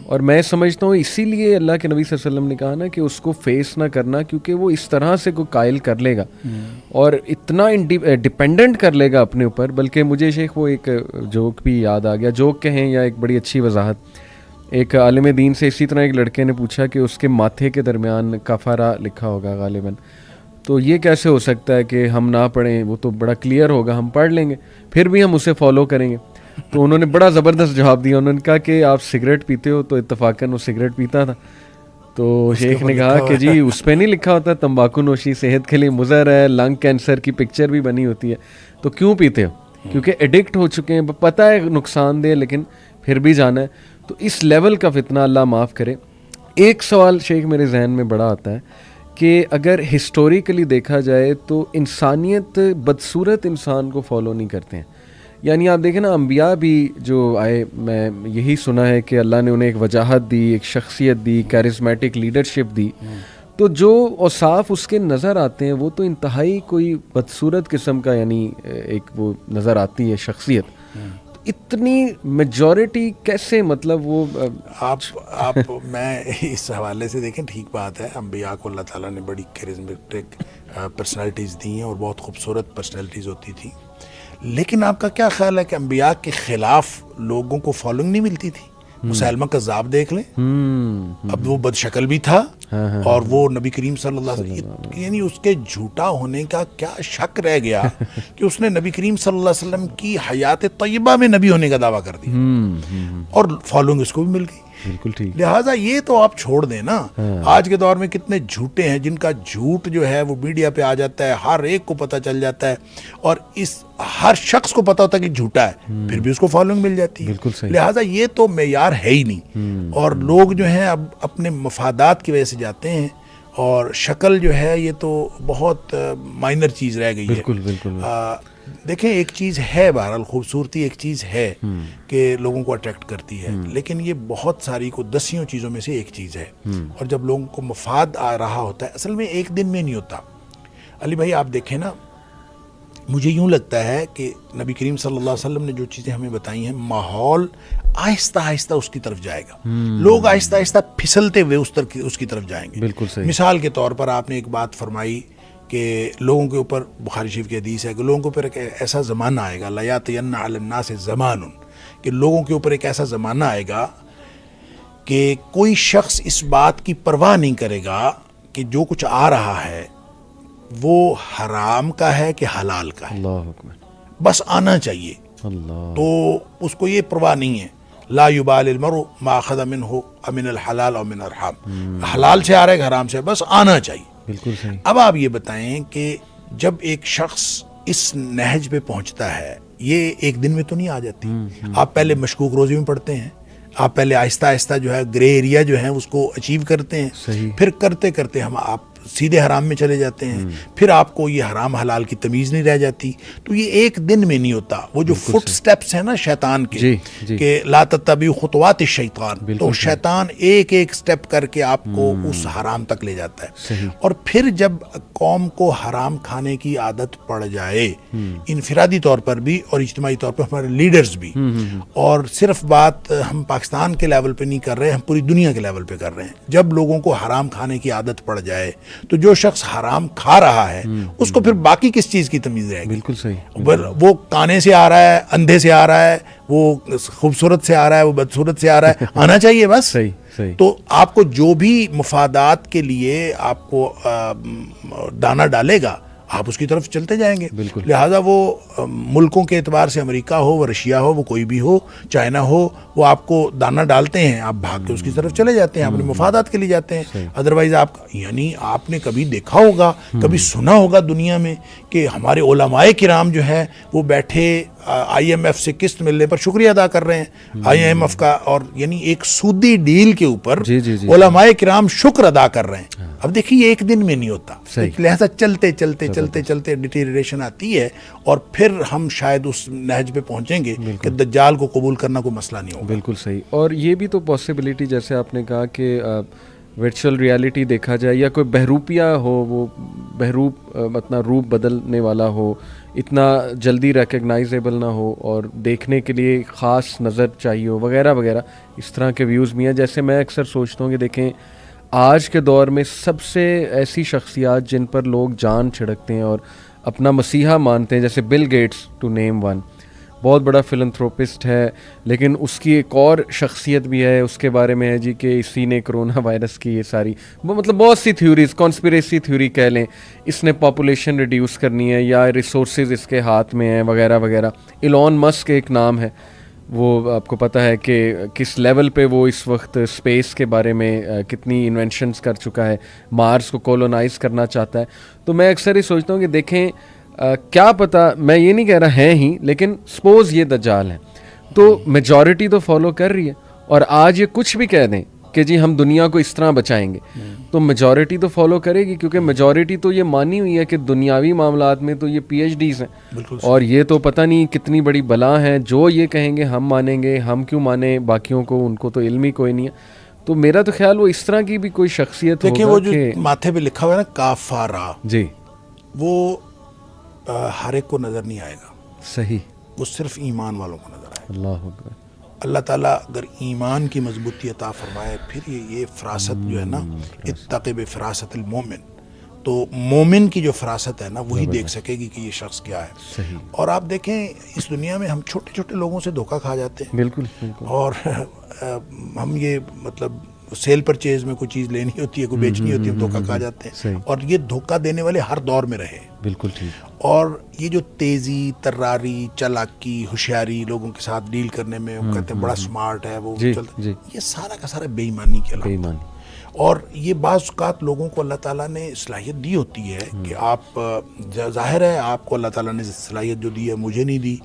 اور میں سمجھتا ہوں اسی لیے اللہ کے نبی صلی اللہ علیہ وسلم نے کہا نا کہ اس کو فیس نہ کرنا، کیونکہ وہ اس طرح سے کوئی قائل کر لے گا اور اتنا ڈپینڈنٹ کر لے گا اپنے اوپر. بلکہ مجھے شیخ وہ ایک جوک بھی یاد آ گیا، جوک کہیں یا ایک بڑی اچھی وضاحت. ایک عالم دین سے اسی طرح ایک لڑکے نے پوچھا کہ اس کے ماتھے کے درمیان کفارہ لکھا ہوگا غالباً، تو یہ کیسے ہو سکتا ہے کہ ہم نہ پڑھیں، وہ تو بڑا کلیئر ہوگا، ہم پڑھ لیں گے پھر بھی ہم اسے فالو کریں گے. تو انہوں نے بڑا زبردست جواب دیا، انہوں نے کہا کہ آپ سگریٹ پیتے ہو، تو اتفاقاً وہ سگریٹ پیتا تھا. تو شیخ نے کہا کہ جی اس پہ نہیں لکھا ہوتا تمباکو نوشی صحت کے لیے مضر ہے، لنگ کینسر کی پکچر بھی بنی ہوتی ہے، تو کیوں پیتے ہو؟ کیونکہ ایڈکٹ ہو چکے ہیں، پتہ ہے نقصان دہ لیکن پھر بھی جانا ہے. تو اس لیول کا فتنہ اللہ معاف کرے. ایک سوال شیخ میرے ذہن میں بڑا آتا ہے کہ اگر ہسٹوریکلی دیکھا جائے تو انسانیت بدصورت انسان کو فالو نہیں کرتے ہیں. یعنی آپ دیکھیں نا، انبیاء بھی جو آئے، میں یہی سنا ہے کہ اللہ نے انہیں ایک وجاہت دی، ایک شخصیت دی، کیرزمیٹک لیڈرشپ دی، تو جو اوصاف اس کے نظر آتے ہیں وہ تو انتہائی کوئی بدصورت قسم کا، یعنی ایک وہ نظر آتی ہے شخصیت. اتنی میجورٹی کیسے، مطلب وہ آپ میں اس حوالے سے دیکھیں، ٹھیک بات ہے، انبیاء کو اللہ تعالیٰ نے بڑی کیرزمیٹک پرسنالٹیز دی ہیں اور بہت خوبصورت پرسنالٹیز ہوتی تھی. لیکن آپ کا کیا خیال ہے کہ انبیاء کے خلاف لوگوں کو فالوئنگ نہیں ملتی تھی؟ مسیلمہ کذاب دیکھ لیں، اب وہ بد شکل بھی تھا اور وہ نبی کریم صلی اللہ علیہ وسلم، یعنی اس کے جھوٹا ہونے کا کیا شک رہ گیا کہ اس نے نبی کریم صلی اللہ علیہ وسلم کی حیات طیبہ میں نبی ہونے کا دعویٰ کر دیا اور فالوئنگ اس کو بھی مل گئی. بالکل ٹھیک. لہٰذا یہ تو آپ چھوڑ دیں نا. آج کے دور میں کتنے جھوٹے ہیں جن کا جھوٹ جو ہے وہ میڈیا پہ آ جاتا ہے، ہر ایک کو پتہ چل جاتا ہے اور اس ہر شخص کو پتہ ہوتا ہے کہ جھوٹا ہے، پھر بھی اس کو فالوئنگ مل جاتی ہے. بالکل صحیح. لہٰذا یہ تو معیار ہے ہی نہیں. اور لوگ جو ہیں اب اپنے مفادات کی وجہ سے جاتے ہیں اور شکل جو ہے یہ تو بہت مائنر چیز رہ گئی ہے. بالکل بالکل. دیکھیں ایک چیز ہے، بہرحال خوبصورتی ایک چیز ہے کہ لوگوں کو اٹریکٹ کرتی ہے، لیکن یہ بہت ساری کو دسیوں چیزوں میں سے ایک چیز ہے. اور جب لوگوں کو مفاد آ رہا ہوتا ہے، اصل میں ایک دن میں نہیں ہوتا. علی بھائی آپ دیکھیں نا، مجھے یوں لگتا ہے کہ نبی کریم صلی اللہ علیہ وسلم نے جو چیزیں ہمیں بتائی ہیں، ماحول آہستہ آہستہ اس کی طرف جائے گا، لوگ آہستہ آہستہ پھسلتے ہوئے اس کی طرف جائیں گے. بالکل صحیح. مثال کے طور پر آپ نے ایک بات فرمائی کہ لوگوں کے اوپر، بخاری شریف کی حدیث ہے کہ لوگوں کے اوپر ایک ایسا زمانہ آئے گا، لیاتین علی الناس زمان، کہ لوگوں کے اوپر ایک ایسا زمانہ آئے گا کہ کوئی شخص اس بات کی پرواہ نہیں کرے گا کہ جو کچھ آ رہا ہے وہ حرام کا ہے کہ حلال کا ہے، اللہ اکبر، بس آنا چاہیے. اللہ. تو اس کو یہ پرواہ نہیں ہے، لا یبال المرء ما اخذ منه امن الحلال او من الحرام، حلال سے آ رہا ہے کہ حرام سے، بس آنا چاہیے. بالکل صحیح. اب آپ یہ بتائیں کہ جب ایک شخص اس نہج پہ پہنچتا ہے، یہ ایک دن میں تو نہیں آ جاتی. آپ پہلے مشکوک روزی میں پڑھتے ہیں، آپ پہلے آہستہ آہستہ جو ہے گرے ایریا جو ہے اس کو اچیو کرتے ہیں. صحیح. پھر کرتے کرتے آپ سیدھے حرام میں چلے جاتے ہیں، پھر آپ کو یہ حرام حلال کی تمیز نہیں رہ جاتی. تو یہ ایک دن میں نہیں ہوتا. وہ جو فٹ سٹیپس ہیں نا شیطان کے، کہ لا تتبعوا خطوات الشیطان، تو شیطان ایک ایک سٹیپ کر کے آپ کو اس حرام تک لے جاتا ہے. اور پھر جب قوم کو حرام کھانے کی عادت پڑ جائے، انفرادی طور پر بھی اور اجتماعی طور پر ہمارے لیڈرز بھی، اور صرف بات ہم پاکستان کے لیول پہ نہیں کر رہے، ہم پوری دنیا کے لیول پہ کر رہے ہیں، جب لوگوں کو حرام کھانے کی عادت پڑ جائے تو جو شخص حرام کھا رہا ہے اس کو پھر باقی کس چیز کی تمیز رہے گی؟ بالکل صحیح. وہ کانے سے آ رہا ہے، اندھے سے آ رہا ہے، وہ خوبصورت سے آ رہا ہے، وہ بدصورت سے آ رہا ہے، آنا چاہیے بس. صحیح صحیح. تو آپ کو جو بھی مفادات کے لیے آپ کو دانہ ڈالے گا، آپ اس کی طرف چلتے جائیں گے. لہٰذا وہ ملکوں کے اعتبار سے امریکہ ہو، وہ رشیا ہو، وہ کوئی بھی ہو، چائنا ہو، وہ آپ کو دانہ ڈالتے ہیں، آپ بھاگ کے اس کی طرف چلے جاتے ہیں، اپنے مفادات کے لیے جاتے ہیں. ادروائز آپ، یعنی آپ نے کبھی دیکھا ہوگا، کبھی سنا ہوگا دنیا میں کہ ہمارے علماء کرام جو ہے وہ بیٹھے آئی ایم ایف سے قسط ملنے پر شکریہ ادا کر رہے ہیں، آئی ایم ایف کا، اور یعنی ایک سودی ڈیل کے اوپر علماء کرام شکر ادا کر رہے ہیں. اب دیکھیے یہ ایک دن میں نہیں ہوتا، لہذا چلتے چلتے چلتے چلتے ڈیٹیریشن آتی ہے، اور پھر ہم شاید اس نہج پہ پہنچیں گے کہ دجال کو قبول کرنا کوئی مسئلہ نہیں ہوگا. بالکل صحیح. اور یہ بھی تو پاسبلٹی، جیسے آپ نے کہا کہ ورچوئل ریالٹی دیکھا جائے، یا کوئی بہروپیہ ہو، وہ بہروپ اپنا روپ بدلنے والا ہو، اتنا جلدی ریکگنائزیبل نہ ہو اور دیکھنے کے لیے خاص نظر چاہیے ہو وغیرہ وغیرہ، اس طرح کے ویوز بھی ہیں. جیسے میں اکثر سوچتا ہوں کہ دیکھیں آج کے دور میں سب سے ایسی شخصیات جن پر لوگ جان چھڑکتے ہیں اور اپنا مسیحا مانتے ہیں، جیسے Bill Gates to name one, بہت بڑا فلنتھروپسٹ ہے، لیکن اس کی ایک اور شخصیت بھی ہے اس کے بارے میں ہے جی کہ اسی نے کرونا وائرس کی یہ ساری مطلب بہت سی تھیوریز، کانسپریسی تھیوری کہہ لیں، اس نے پاپولیشن ریڈیوس کرنی ہے یا ریسورسز اس کے ہاتھ میں ہیں وغیرہ وغیرہ. ایلون مسک ایک نام ہے، وہ آپ کو پتہ ہے کہ کس لیول پہ وہ اس وقت اسپیس کے بارے میں کتنی انوینشنز کر چکا ہے، مارس کو کولونائز کرنا چاہتا ہے. تو میں اکثر ہی سوچتا ہوں کہ دیکھیں کیا پتہ، میں یہ نہیں کہہ رہا ہیں ہی، لیکن سپوز یہ دجال ہیں تو میجورٹی تو فالو کر رہی ہے، اور آج یہ کچھ بھی کہہ دیں کہ جی ہم دنیا کو اس طرح بچائیں گے تو میجورٹی تو فالو کرے گی، کیونکہ میجورٹی تو یہ مانی ہوئی ہے کہ دنیاوی معاملات میں تو یہ پی ایچ ڈیز ہیں، اور یہ تو پتہ نہیں کتنی بڑی بلا ہیں، جو یہ کہیں گے ہم مانیں گے، ہم کیوں مانیں باقیوں کو، ان کو تو علم ہی کوئی نہیں ہے. تو میرا تو خیال وہ اس طرح کی بھی کوئی شخصیت ہوگا. دیکھیں وہ جو ماتھے پہ لکھا ہوا ہے نا کافارا، جی وہ ہر ایک کو نظر نہیں آئے گا، صحیح، وہ صرف ایمان والوں کو نظر آئے گا. اللہ اکبر. اللہ تعالیٰ اگر ایمان کی مضبوطی عطا فرمائے، پھر یہ فراست جو ہے نا، اتقِ بفراست المومن، تو مومن کی جو فراست ہے نا وہی دیکھ سکے گی کہ یہ شخص کیا ہے. صحیح. اور آپ دیکھیں اس دنیا میں ہم چھوٹے چھوٹے لوگوں سے دھوکہ کھا جاتے ہیں، بالکل بالکل. اور ہم یہ مطلب سیل پرچیز میں کوئی چیز لینی ہوتی ہے، کوئی بیچنی ہوتی ہے، ہم دھوکہ کھا جاتے ہیں. اور یہ دھوکہ دینے والے ہر دور میں رہے. بالکل ٹھیک. اور یہ جو تیزی، تراری، چالاکی، ہوشیاری لوگوں کے ساتھ ڈیل کرنے میں، وہ کہتے ہیں بڑا سمارٹ ہے وہ چلتا، یہ سارا کا سارا بے ایمانی کے علامت. اور یہ بعض اوقات لوگوں کو اللہ تعالیٰ نے صلاحیت دی ہوتی ہے کہ آپ، ظاہر ہے آپ کو اللہ تعالیٰ نے صلاحیت جو دی ہے مجھے نہیں دی.